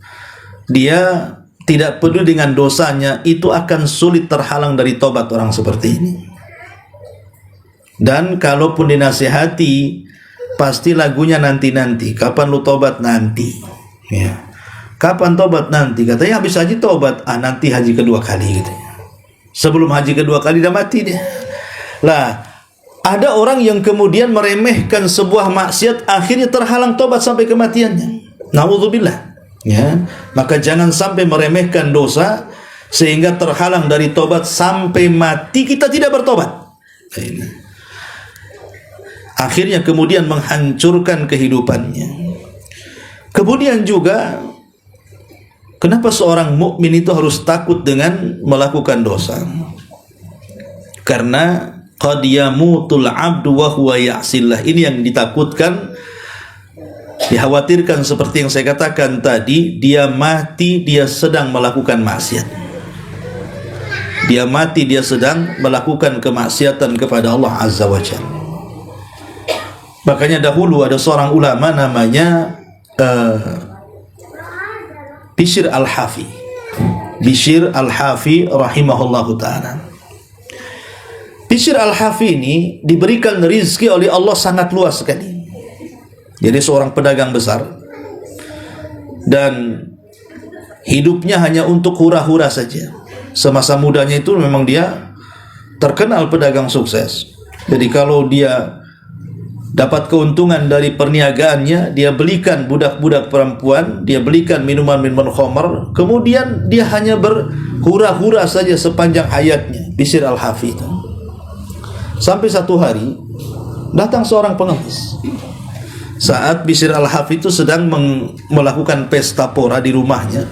dia tidak peduli dengan dosanya, itu akan sulit terhalang dari tobat orang seperti ini. Dan kalaupun dinasihati, pasti lagunya nanti-nanti. Kapan lu tobat? Nanti. Ya. Kapan tobat? Nanti. Katanya habis haji tobat. Nanti haji kedua kali gitu. Sebelum haji kedua kali dah mati dia. Lah, ada orang yang kemudian meremehkan sebuah maksiat, akhirnya terhalang tobat sampai kematiannya. Na'udzubillah. Ya, maka jangan sampai meremehkan dosa sehingga terhalang dari tobat sampai mati kita tidak bertobat. Akhirnya kemudian menghancurkan kehidupannya. Kemudian juga, kenapa seorang mukmin itu harus takut dengan melakukan dosa? Karena qad yamutul abdu wa huwa ya'sillah. Ini yang ditakutkan, dikhawatirkan seperti yang saya katakan tadi, dia mati dia sedang melakukan maksiat. Dia mati dia sedang melakukan kemaksiatan kepada Allah Azza wa Jalla. Makanya dahulu ada seorang ulama namanya Bishr al-Hafi. Bishr al-Hafi rahimahullahu ta'ala. Bishr al-Hafi ini diberikan rizki oleh Allah sangat luas sekali. Jadi seorang pedagang besar, dan hidupnya hanya untuk hura-hura saja. Semasa mudanya itu memang dia terkenal pedagang sukses. Jadi kalau dia dapat keuntungan dari perniagaannya, dia belikan budak-budak perempuan, dia belikan minuman-minuman khamar, kemudian dia hanya berhura-hura saja sepanjang hayatnya. Bishr al-Hafi itu. Sampai satu hari datang seorang pengemis. Saat Bishr al-Hafi itu sedang melakukan pesta pora di rumahnya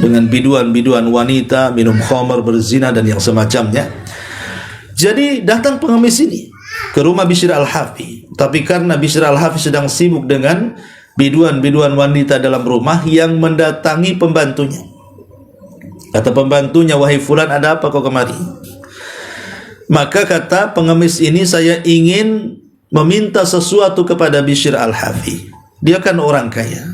dengan biduan-biduan wanita, minum khamar, berzina dan yang semacamnya. Jadi datang pengemis ini ke rumah Bishr al-Hafi. Tapi karena Bishr al-Hafi sedang sibuk dengan biduan-biduan wanita dalam rumah, yang mendatangi pembantunya. Kata pembantunya, "Wahai fulan, ada apa kau kemari?" Maka kata pengemis ini, "Saya ingin meminta sesuatu kepada Bishr al-Hafi. Dia kan orang kaya."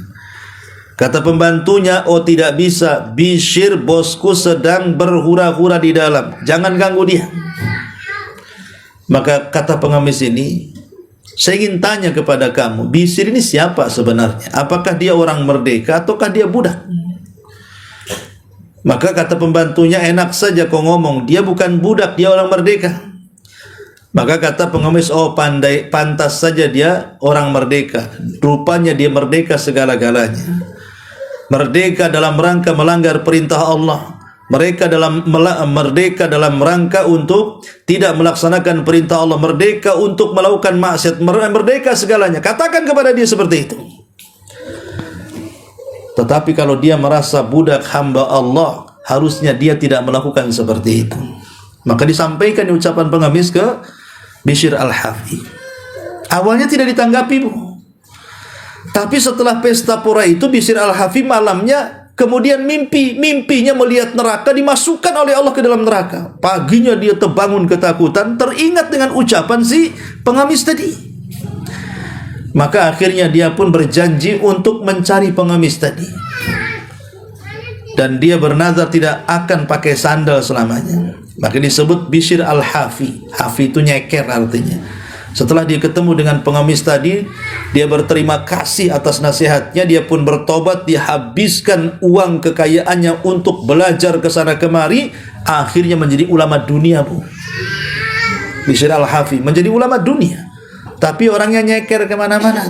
Kata pembantunya, "Oh tidak bisa, Bishr bosku sedang berhura-hura di dalam, jangan ganggu dia." Maka kata pengemis ini, "Saya ingin tanya kepada kamu, Bishr ini siapa sebenarnya? Apakah dia orang merdeka ataukah dia budak?" Maka kata pembantunya, "Enak saja kau ngomong, dia bukan budak, dia orang merdeka." Maka kata pengemis, "Oh pantas saja dia orang merdeka. Rupanya dia merdeka segala-galanya. Merdeka dalam rangka melanggar perintah Allah. Merdeka dalam rangka untuk tidak melaksanakan perintah Allah. Merdeka untuk melakukan maksiat. Merdeka segalanya." Katakan kepada dia seperti itu. Tetapi kalau dia merasa budak hamba Allah, harusnya dia tidak melakukan seperti itu. Maka disampaikan ucapan pengemis ke Bishr al-Hafi. Awalnya tidak ditanggapi, Bu. Tapi setelah pesta pora itu, Bishr al-Hafi malamnya kemudian mimpinya melihat neraka, dimasukkan oleh Allah ke dalam neraka. Paginya dia terbangun ketakutan, teringat dengan ucapan si pengemis tadi. Maka akhirnya dia pun berjanji untuk mencari pengemis tadi. Dan dia bernazar tidak akan pakai sandal selamanya. Maka disebut Bishr al-Hafi. Hafi itu nyeker artinya. Setelah dia ketemu dengan pengemis tadi, dia berterima kasih atas nasihatnya, dia pun bertobat, dia habiskan uang kekayaannya untuk belajar ke sana kemari, akhirnya menjadi ulama dunia, Bu. Bishr al-Hafi menjadi ulama dunia, tapi orangnya nyeker kemana-mana.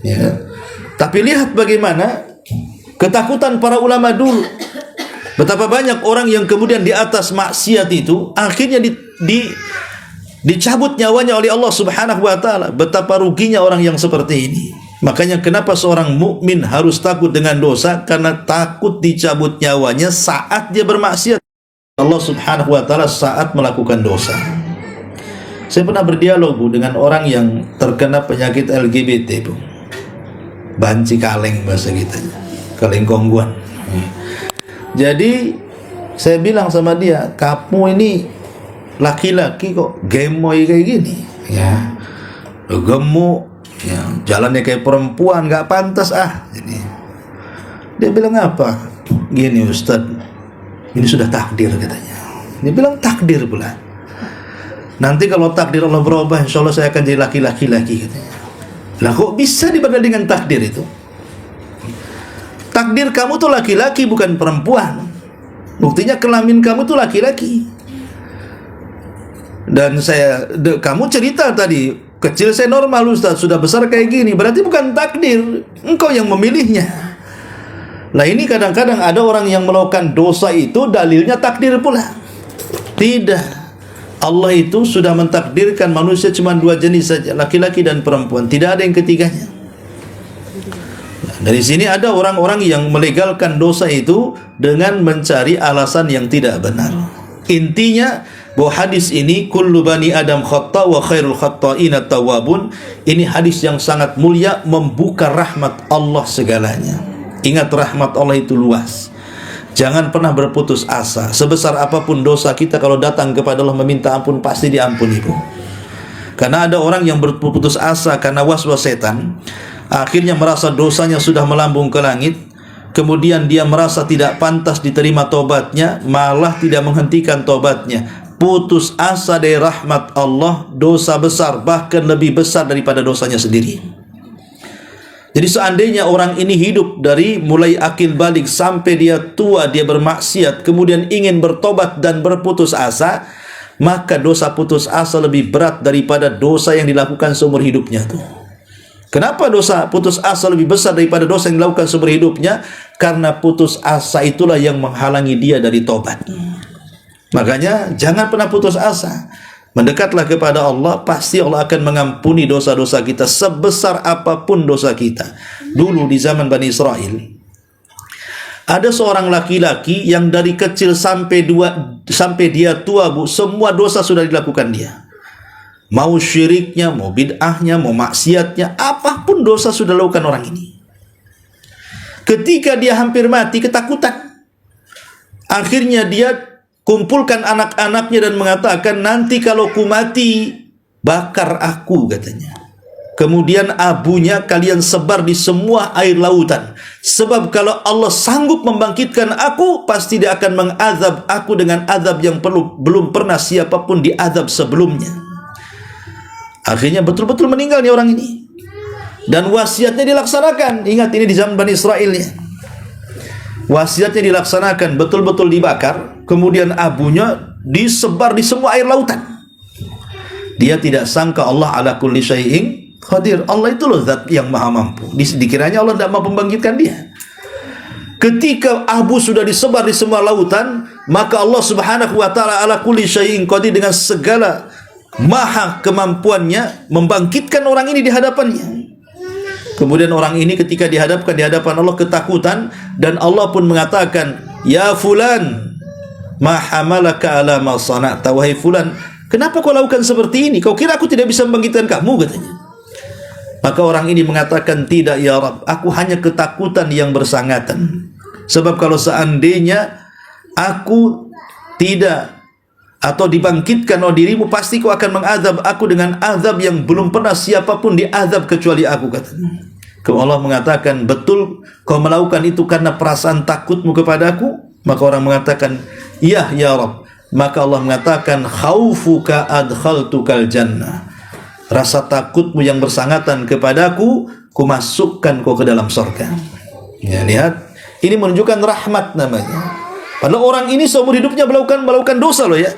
Ya. Tapi lihat bagaimana ketakutan para ulama dulu. Betapa banyak orang yang kemudian di atas maksiat itu akhirnya dicabut nyawanya oleh Allah Subhanahu wa taala. Betapa ruginya orang yang seperti ini. Makanya kenapa seorang mukmin harus takut dengan dosa? Karena takut dicabut nyawanya saat dia bermaksiat. Allah Subhanahu wa taala saat melakukan dosa. Saya pernah berdialog, Bu, dengan orang yang terkena penyakit LGBT, Bu. Banci kaleng bahasa kita. Kaleng kongguan. Jadi Saya bilang sama dia, kamu ini laki-laki kok gemoy kayak gini, ya, gemuk, ya, jalannya kayak perempuan, nggak pantas ah. Jadi, dia bilang apa? Gini Ustadz, ini sudah takdir katanya. Dia bilang takdir pula. Nanti kalau takdir Allah berubah, insya Allah saya akan jadi laki-laki lagi katanya. Lah kok bisa dibanding dengan takdir itu? Takdir kamu tuh laki-laki bukan perempuan. Buktinya kelamin kamu tuh laki-laki. Dan kamu cerita tadi, kecil saya normal Ustaz, sudah besar kayak gini. Berarti bukan takdir, engkau yang memilihnya. Nah ini kadang-kadang ada orang yang melakukan dosa itu dalilnya takdir pula. Tidak. Allah itu sudah mentakdirkan manusia cuma dua jenis saja, laki-laki dan perempuan. Tidak ada yang ketiganya. Dari sini ada orang-orang yang melegalkan dosa itu dengan mencari alasan yang tidak benar. Intinya bahwa hadis ini kullu bani adam khata' wa khairul khata'ina tawwabun. Ini hadis yang sangat mulia, membuka rahmat Allah segalanya. Ingat, rahmat Allah itu luas. Jangan pernah berputus asa. Sebesar apapun dosa kita, kalau datang kepada Allah meminta ampun, pasti diampuni, Bu. Karena ada orang yang berputus asa karena was-was setan, akhirnya merasa dosanya sudah melambung ke langit, kemudian dia merasa tidak pantas diterima tobatnya, malah tidak menghentikan tobatnya. Putus asa dari rahmat Allah, dosa besar, bahkan lebih besar daripada dosanya sendiri. Jadi seandainya orang ini hidup dari mulai akil balik sampai dia tua, dia bermaksiat, kemudian ingin bertobat dan berputus asa, maka dosa putus asa lebih berat daripada dosa yang dilakukan seumur hidupnya tuh. Kenapa dosa putus asa lebih besar daripada dosa yang dilakukan seumur hidupnya? Karena putus asa itulah yang menghalangi dia dari tobat. Makanya jangan pernah putus asa. Mendekatlah kepada Allah, pasti Allah akan mengampuni dosa-dosa kita sebesar apapun dosa kita. Dulu di zaman Bani Israel, ada seorang laki-laki yang dari kecil sampai dia tua, Bu, semua dosa sudah dilakukan dia. Mau syiriknya, mau bid'ahnya, mau maksiatnya, apapun dosa sudah dilakukan orang ini. Ketika dia hampir mati, ketakutan. Akhirnya dia kumpulkan anak-anaknya dan mengatakan, nanti kalau ku mati, bakar aku, katanya. Kemudian abunya kalian sebar di semua air lautan. Sebab kalau Allah sanggup membangkitkan aku, pasti dia akan mengazab aku dengan azab yang belum pernah siapapun diazab sebelumnya. Akhirnya betul-betul meninggal nih orang ini. Dan wasiatnya dilaksanakan. Ingat, ini di zaman Bani Israel ya. Wasiatnya dilaksanakan, betul-betul dibakar, kemudian abunya disebar di semua air lautan. Dia tidak sangka Allah ala kulli syai'in qadir. Allah itu loh zat yang maha mampu. Dikiranya Allah tidak mampu membangkitkan dia. Ketika abu sudah disebar di semua lautan, maka Allah subhanahu wa ta'ala ala kulli syai'in qadir, dengan segala maha kemampuannya membangkitkan orang ini di hadapannya. Kemudian orang ini ketika dihadapkan di hadapan Allah ketakutan, dan Allah pun mengatakan, ya fulan, ma hamalaka ala ma sana'ta, wahai fulan, kenapa kau lakukan seperti ini? Kau kira aku tidak bisa membangkitkan kamu, katanya. Maka orang ini mengatakan, tidak ya Rabb, aku hanya ketakutan yang bersangatan. Sebab kalau seandainya aku tidak atau dibangkitkan oleh dirimu, pasti kau akan mengazab aku dengan azab yang belum pernah siapapun diazab kecuali aku, katanya. Kalau Allah mengatakan, betul kau melakukan itu karena perasaan takutmu kepadaku? Maka orang mengatakan, ya Rabb. Maka Allah mengatakan, khaufuka adkhaltukal jannah. Rasa takutmu yang bersangatan kepadaku, ku masukkan kau ke dalam surga. Ya, lihat, ini menunjukkan rahmat namanya. Padahal orang ini seumur hidupnya melakukan dosa loh ya.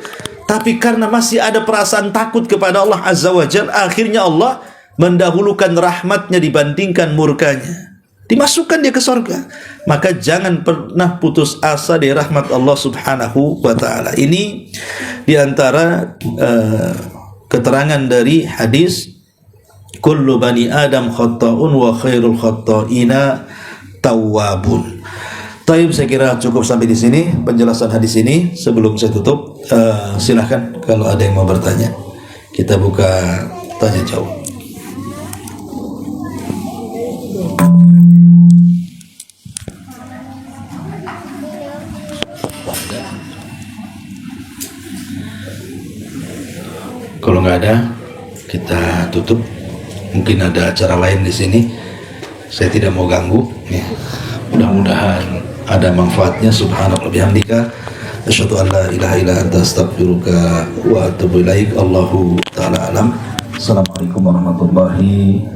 Tapi karena masih ada perasaan takut kepada Allah Azza wa Jalla, akhirnya Allah mendahulukan rahmatnya dibandingkan murkanya. Dimasukkan dia ke surga. Maka jangan pernah putus asa dari rahmat Allah Subhanahu wa ta'ala. Ini diantara keterangan dari hadis kullu bani adam khata'un wa khairul khata'ina tawwabun. Taib, saya kira cukup sampai di sini penjelasan hadis ini. Sebelum saya tutup, silahkan kalau ada yang mau bertanya, kita buka tanya jawab. nggak ada, kita tutup. Mungkin ada acara lain di sini, saya tidak mau ganggu ya. Mudah-mudahan ada manfaatnya. Subhanallah bihamdika, asyhadu an la ilaha illa anta, astaghfiruka wa atubu ilaik. Allahu ta'ala alam. Assalamualaikum warahmatullahi